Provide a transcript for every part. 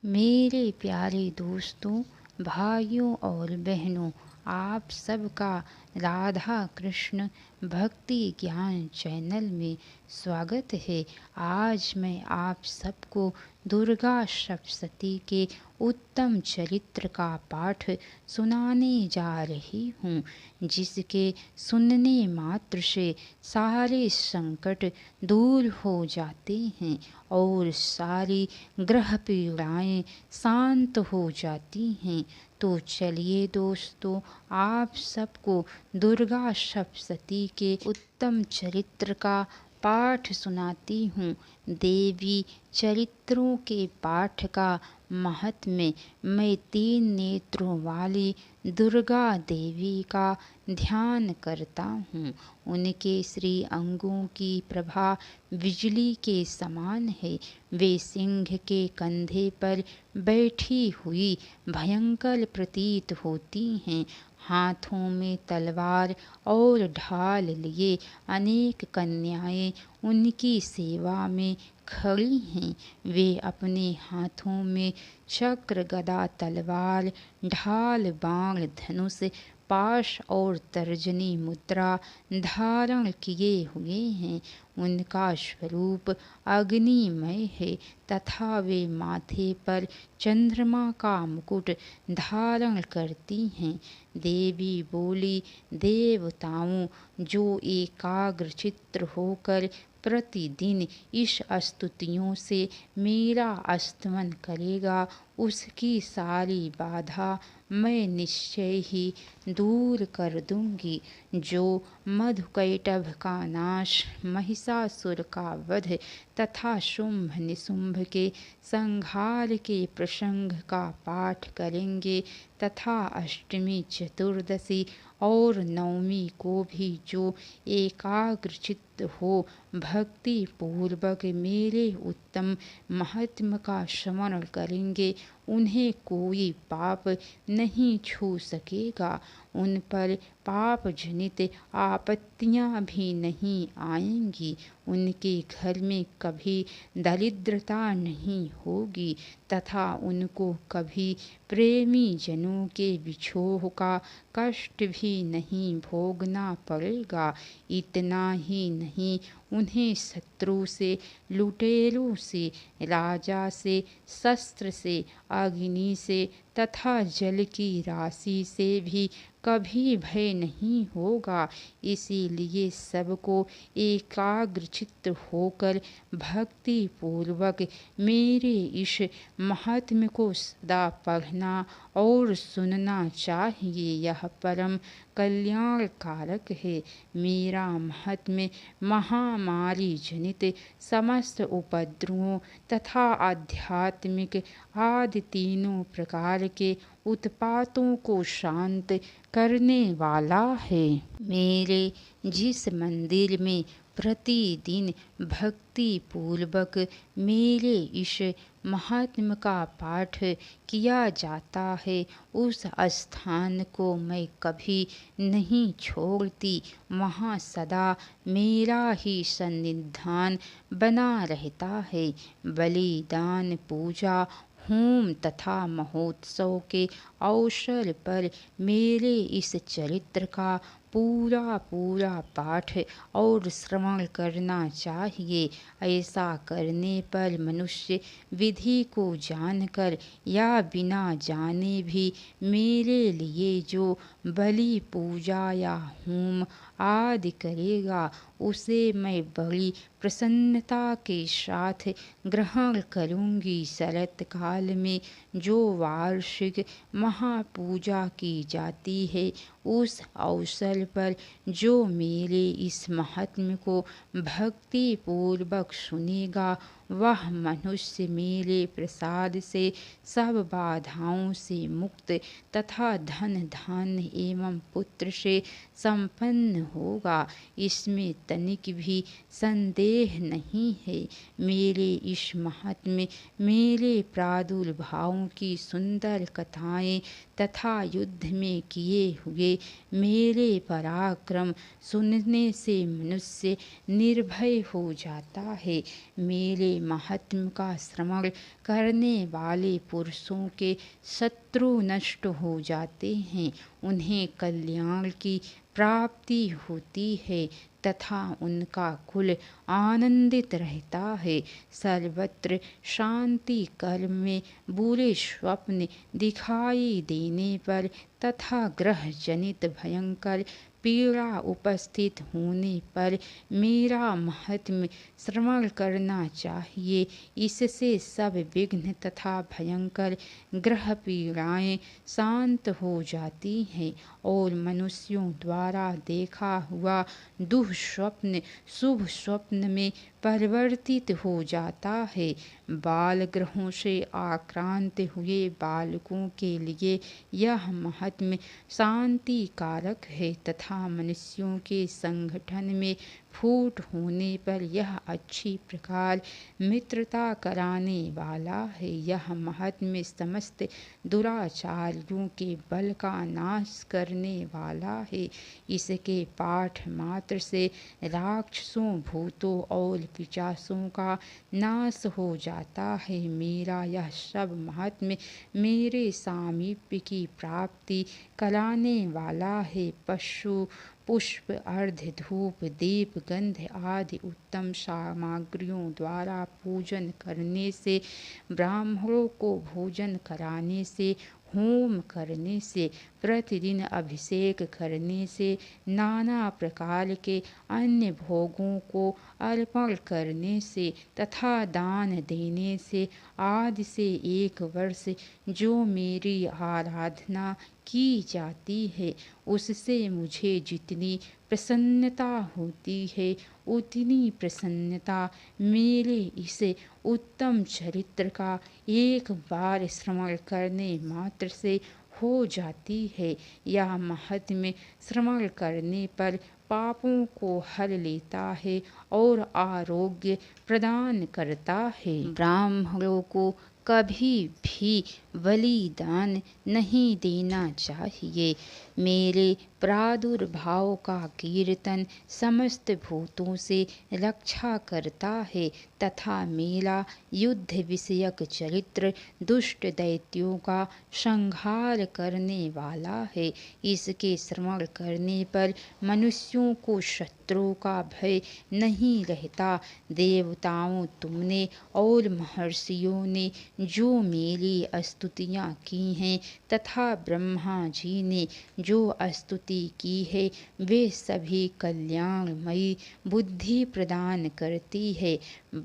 मेरे प्यारे दोस्तों, भाइयों और बहनों, आप सबका राधा कृष्ण भक्ति ज्ञान चैनल में स्वागत है। आज मैं आप सबको दुर्गा सप्तशती के उत्तम चरित्र का पाठ सुनाने जा रही हूँ, जिसके सुनने मात्र से सारे संकट दूर हो जाते हैं और सारी ग्रह पीड़ाएं शांत हो जाती हैं। तो चलिए दोस्तों, आप सबको दुर्गा सप्तशती के उत्तम चरित्र का पाठ सुनाती हूँ। देवी चरित्रों के पाठ का महात्म्य। मैं 3 नेत्रों वाली दुर्गा देवी का ध्यान करता हूँ। उनके श्री अंगों की प्रभा बिजली के समान है। वे सिंह के कंधे पर बैठी हुई भयंकर प्रतीत होती हैं। हाथों में तलवार और ढाल लिए अनेक कन्याएं उनकी सेवा में खड़ी हैं। वे अपने हाथों में चक्र, गदा, तलवार, ढाल, बाण, धनुष, पाश और तर्जनी मुद्रा धारण किए हुए हैं। उनका स्वरूप अग्निमय है तथा वे माथे पर चंद्रमा का मुकुट धारण करती हैं। देवी बोली, देवताओं, जो एकाग्रचित्त होकर प्रतिदिन इस स्तुतियों से मेरा स्तमन करेगा, उसकी सारी बाधा मैं निश्चय ही दूर कर दूंगी। जो मधुकैटभ का नाश, महिषासुर का वध तथा शुंभ निशुंभ के संहार के प्रसंग का पाठ करेंगे तथा अष्टमी, चतुर्दशी और नवमी को भी जो एकाग्रचित्त हो भक्ति पूर्वक मेरे उत्तम महात्म्य का स्मरण करेंगे, उन्हें कोई पाप नहीं छू सकेगा। उन पर पाप जनित आपत्तियां भी नहीं आएंगी। उनके घर में कभी दरिद्रता नहीं होगी तथा उनको कभी प्रेमी जनों के विछोह का कष्ट भी नहीं भोगना पड़ेगा। इतना ही नहीं, उन्हें शत्रु से, लुटेरों से, राजा से, शस्त्र से, अग्नि से तथा जल की राशि से भी कभी भय नहीं होगा। इसीलिए सबको एकाग्रचित्त होकर भक्ति पूर्वक मेरे इस महात्म्य को सदा पढ़ना और सुनना चाहिए। यह परम कल्याण कारक है। मेरा महात्म्य महामारी जनित समस्त उपद्रवों तथा आध्यात्मिक आदि तीनों प्रकार के उत्पातों को शांत करने वाला है। मेरे जिस मंदिर में प्रतिदिन भक्ति पूर्वक मेरे इस महात्म्य का पाठ किया जाता है, उस स्थान को मैं कभी नहीं छोड़ती। वहाँ सदा मेरा ही सन्निधान बना रहता है। बलिदान, पूजा, होम तथा महोत्सव के अवसर पर मेरे इस चरित्र का पूरा पाठ और श्रवण करना चाहिए। ऐसा करने पर मनुष्य विधि को जानकर या बिना जाने भी मेरे लिए जो बलि, पूजा या होम आदि करेगा, उसे मैं बड़ी प्रसन्नता के साथ ग्रहण करूंगी। शरत काल में जो वार्षिक महापूजा की जाती है, उस अवसर पर जो मेरे इस महात्म्य को भक्ति पूर्वक सुनेगा, वह मनुष्य मेरे प्रसाद से सब बाधाओं से मुक्त तथा धन, धान्य एवं पुत्र से संपन्न होगा। इसमें तनिक भी संदेह नहीं है। मेरे इस महात्म्य, मेरे प्रादुर्भाव की सुंदर कथाएं तथा युद्ध में किए हुए मेरे पराक्रम सुनने से मनुष्य निर्भय हो जाता है। मेरे महात्म का श्रवण करने वाले पुरुषों के शत्रु नष्ट हो जाते हैं, उन्हें कल्याण की प्राप्ति होती है तथा उनका कुल आनंदित रहता है। सर्वत्र शांति काल में बुरे स्वप्न दिखाई देने पर तथा ग्रह जनित भयंकर पीड़ा उपस्थित होने पर मेरा महात्म्य श्रवण करना चाहिए। इससे सब विघ्न तथा भयंकर ग्रह पीड़ाएं शांत हो जाती हैं और मनुष्यों द्वारा देखा हुआ दुःस्वप्न शुभ स्वप्न में परिवर्तित हो जाता है। बाल ग्रहों से आक्रांत हुए बालकों के लिए यह महात्म्य शांति कारक है तथा मनुष्यों के संगठन में फूट होने पर यह अच्छी प्रकार मित्रता कराने वाला है। यह महात्म्य समस्त दुराचारियों के बल का नाश करने वाला है। इसके पाठ मात्र से राक्षसों भूतों और पिशाचों का नाश हो जाता है। मेरा यह सब महात्म्य मेरे सामीप्य की प्राप्ति कराने वाला है। पशु पुष्प अर्ध धूप दीप गंध आदि उत्तम सामग्रियों द्वारा पूजन करने से, ब्राह्मणों को भोजन कराने से, होम करने से, प्रतिदिन अभिषेक करने से, नाना प्रकार के अन्य भोगों को अर्पण करने से तथा दान देने से आदि से एक वर्ष जो मेरी आराधना की जाती है उससे मुझे जितनी प्रसन्नता होती है उतनी प्रसन्नता मेरे इस उत्तम चरित्र का एक बार श्रवण करने मात्र से हो जाती है। यह महात्म्य श्रवण करने पर पापों को हर लेता है और आरोग्य प्रदान करता है। ब्राह्मणों को कभी भी बलिदान नहीं देना चाहिए। मेरे प्रादुर्भाव का कीर्तन समस्त भूतों से रक्षा करता है तथा मेरा युद्ध विषयक चरित्र दुष्ट दैत्यों का संहार करने वाला है। इसके श्रवण करने पर मनुष्यों को शत्रुओं का भय नहीं रहता। देवताओं तुमने और महर्षियों ने जो मेरी स्तुतियाँ की हैं तथा ब्रह्मा जी ने जो स्तुति की है वे सभी कल्याणमयी बुद्धि प्रदान करती है।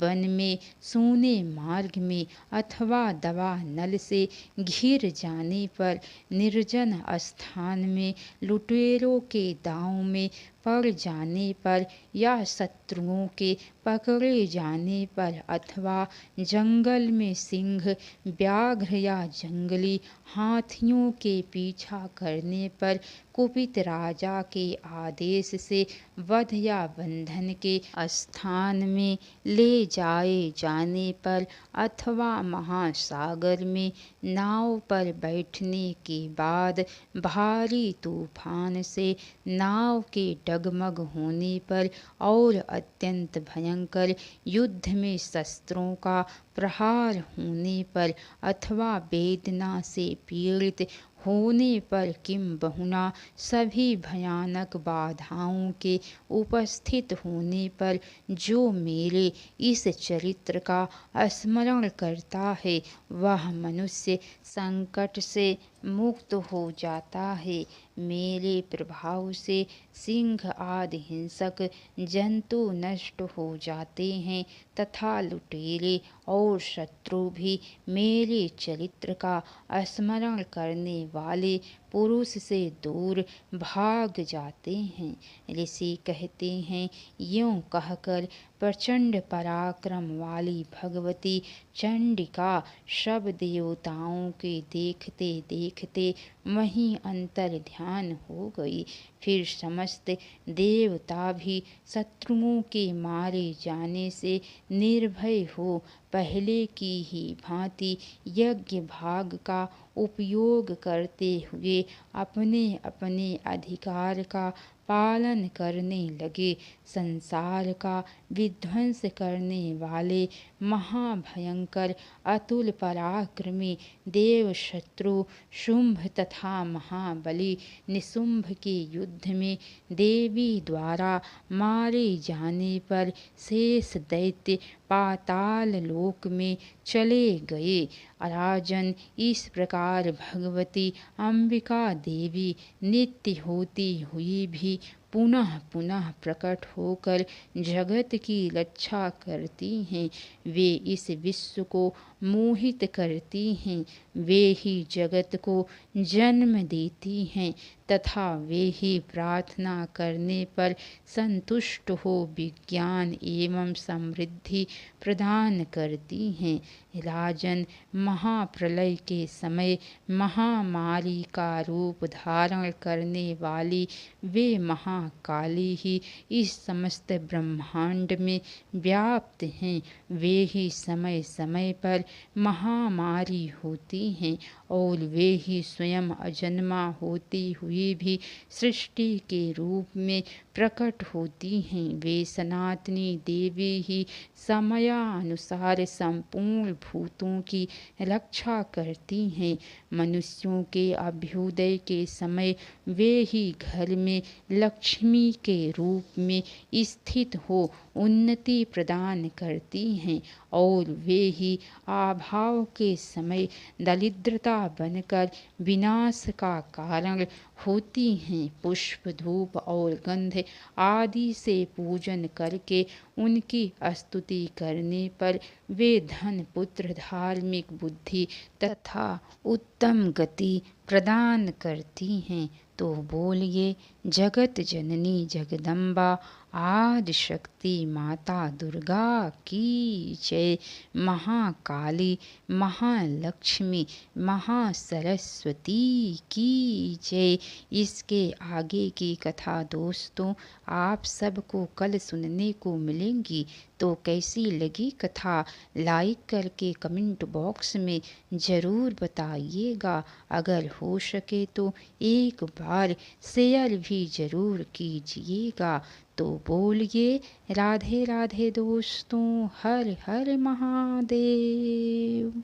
वन में सूने मार्ग में अथवा दवा नल से घिर जाने पर, निर्जन स्थान में लुटेरों के दांव में पड़ जाने पर या शत्रुओं के पकड़े जाने पर अथवा जंगल में सिंह व्याघ्र या जंगली हाथियों के पीछा करने पर, कुपित राजा के आदेश से वध या बंधन के स्थान में ले जाए जाने पर अथवा महासागर में नाव पर बैठने के बाद भारी तूफान से नाव के डगमग होने पर और अत्यंत भयंकर युद्ध में शस्त्रों का प्रहार होने पर अथवा वेदना से पीड़ित होने पर किंबहुना सभी भयानक बाधाओं के उपस्थित होने पर जो मेरे इस चरित्र का स्मरण करता है वह मनुष्य संकट से मुक्त हो जाता है। मेरे प्रभाव से सिंह आदि हिंसक जंतु नष्ट हो जाते हैं तथा लुटेरे और शत्रु भी मेरे चरित्र का स्मरण करने वाले पुरुष से दूर भाग जाते हैं। ऋषि कहते हैं, यूं कहकर प्रचंड पराक्रम वाली भगवती चंडिका सब देवताओं के देखते देखते वहीं अंतर ध्यान हो गई। फिर समस्त देवता भी शत्रुओं के मारे जाने से निर्भय हो पहले की ही भांति यज्ञ भाग का उपयोग करते हुए अपने अपने अधिकार का पालन करने लगे। संसार का विध्वंस करने वाले महाभयंकर अतुल पराक्रमी देव शत्रु शुंभ तथा महाबली निशुंभ के युद्ध में देवी द्वारा मारे जाने पर शेष दैत्य पाताल लोक में चले गए। राजन, इस प्रकार भगवती अंबिका देवी नित्य होती हुई भी पुनः पुनः प्रकट होकर जगत की रक्षा करती हैं। वे इस विश्व को मोहित करती हैं, वे ही जगत को जन्म देती हैं तथा वे ही प्रार्थना करने पर संतुष्ट हो विज्ञान एवं समृद्धि प्रदान करती हैं। राजन, महाप्रलय के समय महामारी का रूप धारण करने वाली वे महाकाली ही इस समस्त ब्रह्मांड में व्याप्त हैं। वे ही समय समय पर महामारी होती हैं और वे ही स्वयं अजन्मा होती हुई भी सृष्टि के रूप में प्रकट होती हैं। वे सनातनी देवी ही समयानुसार संपूर्ण भूतों की रक्षा करती हैं। मनुष्यों के अभ्युदय के समय वे ही घर में लक्ष्मी के रूप में स्थित हो उन्नति प्रदान करती हैं और वे ही अभाव के समय दरिद्रता बनकर विनाश का कारण होती हैं। पुष्प, धूप और गंध आदि से पूजन करके उनकी स्तुति करने पर वे धन, पुत्र, धार्मिक बुद्धि तथा उत्तम गति प्रदान करती हैं। तो बोलिए, जगत जननी जगदम्बा आदि शक्ति माता दुर्गा की जय। महाकाली, महालक्ष्मी, महासरस्वती की जय। इसके आगे की कथा दोस्तों आप सबको कल सुनने को मिलेंगी। तो कैसी लगी कथा लाइक करके कमेंट बॉक्स में ज़रूर बताइएगा। अगर हो सके तो एक बार शेयर भी ज़रूर कीजिएगा। तो बोलिए, राधे राधे दोस्तों, हर हर महादेव।